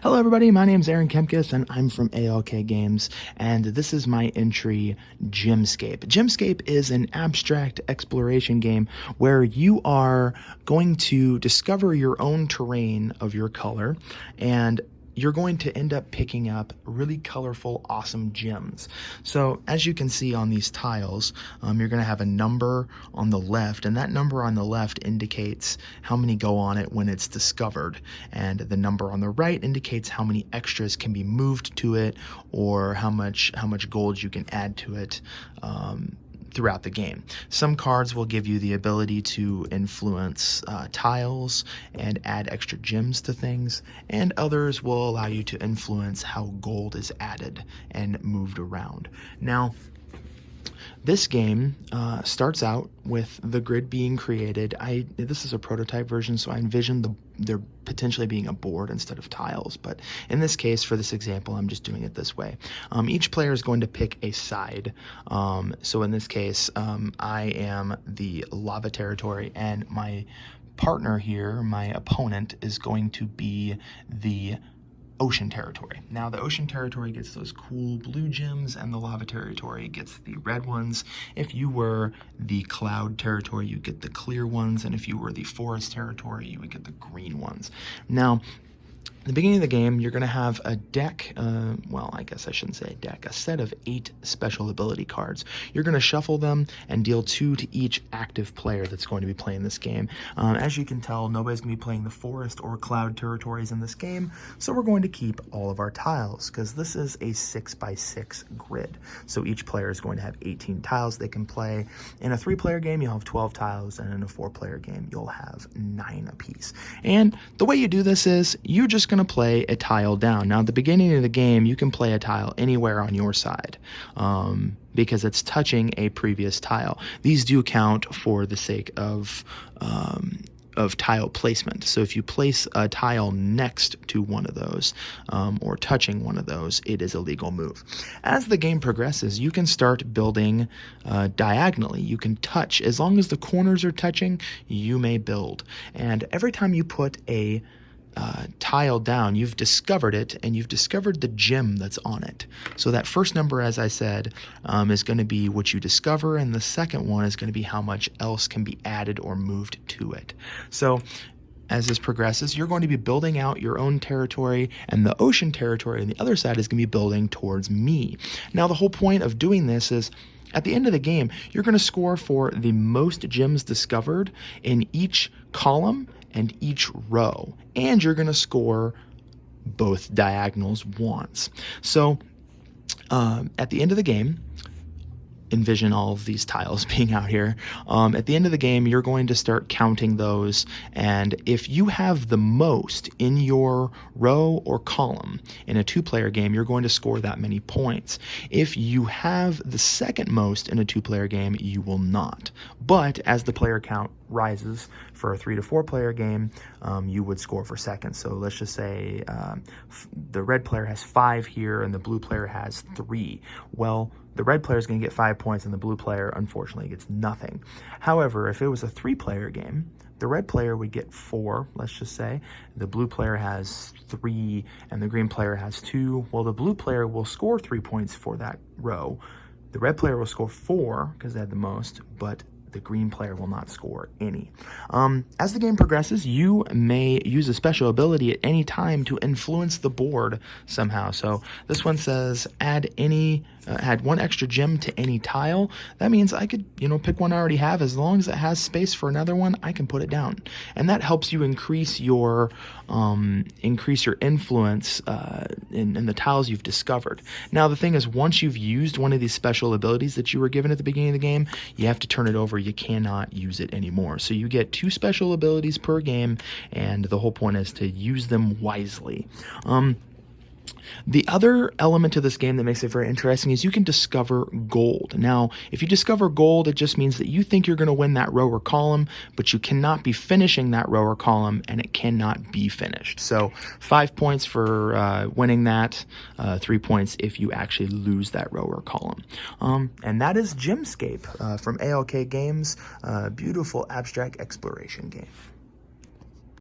Hello everybody, my name is Aaron Kempkis and I'm from ALK Games, and this is my entry, Gemscape. Gemscape is an abstract exploration game where you are going to discover your own terrain of your color, and you're going to end up picking up really colorful, awesome gems. So as you can see on these tiles, you're going to have a number on the left, and that number on the left indicates how many go on it when it's discovered, and the number on the right indicates how many extras can be moved to it, or how much gold you can add to it throughout the game. Some cards will give you the ability to influence tiles and add extra gems to things, and others will allow you to influence how gold is added and moved around. Now, this game starts out with the grid being created. This is a prototype version, so I envision there potentially being a board instead of tiles, but in this case, for this example, I'm just doing it this way. Each player is going to pick a side. So in this case, I am the lava territory, and my partner here, my opponent, is going to be the ocean territory. Now the ocean territory gets those cool blue gems, and the lava territory gets the red ones. If you were the cloud territory, you get the clear ones, and if you were the forest territory, you would get the green ones. Now, at the beginning of the game, you're going to have a deck, well, I guess I shouldn't say a deck, a set of 8 special ability cards. You're going to shuffle them and deal 2 to each active player that's going to be playing this game. As you can tell, nobody's going to be playing the forest or cloud territories in this game, so we're going to keep all of our tiles, because this is a 6x6 grid. So each player is going to have 18 tiles they can play. In a 3-player game, you'll have 12 tiles, and in a 4-player game, you'll have 9 apiece. And the way you do this is, you're just going to play a tile down. Now at the beginning of the game, you can play a tile anywhere on your side because it's touching a previous tile. These do count for the sake of tile placement. So if you place a tile next to one of those or touching one of those, it is a legal move. As the game progresses, you can start building diagonally. You can touch. As long as the corners are touching, you may build. And every time you put a tile down, you've discovered it, and you've discovered the gem that's on it. So that first number, as I said, is going to be what you discover, and the second one is going to be how much else can be added or moved to it. So as this progresses, you're going to be building out your own territory, and the ocean territory on the other side is going to be building towards me. Now, the whole point of doing this is, at the end of the game, you're going to score for the most gems discovered in each column and each row, and you're going to score both diagonals once. So at the end of the game, envision all of these tiles being out here. At the end of the game, you're going to start counting those, and if you have the most in your row or column in a 2-player game, you're going to score that many points. If you have the second most in a 2-player game, you will not. But as the player count rises for a 3 to 4-player game, you would score for second. So let's just say the red player has 5 here and the blue player has 3. Well, the red player is going to get 5 points, and the blue player, unfortunately, gets nothing. However, if it was a 3-player game, the red player would get 4, let's just say. The blue player has 3, and the green player has 2. Well, the blue player will score 3 points for that row. The red player will score 4 because they had the most, but the green player will not score any. As the game progresses, you may use a special ability at any time to influence the board somehow. So this one says add 1 extra gem to any tile. That means I could, pick one I already have. As long as it has space for another one, I can put it down. And that helps you increase your influence in the tiles you've discovered. Now the thing is, once you've used one of these special abilities that you were given at the beginning of the game, you have to turn it over. You cannot use it anymore. So you get 2 special abilities per game, and the whole point is to use them wisely. The other element to this game that makes it very interesting is you can discover gold. Now, if you discover gold, it just means that you think you're going to win that row or column, but you cannot be finishing that row or column, and it cannot be finished. So 5 points for winning that, 3 points if you actually lose that row or column. And that is Gemscape from ALK Games, beautiful abstract exploration game.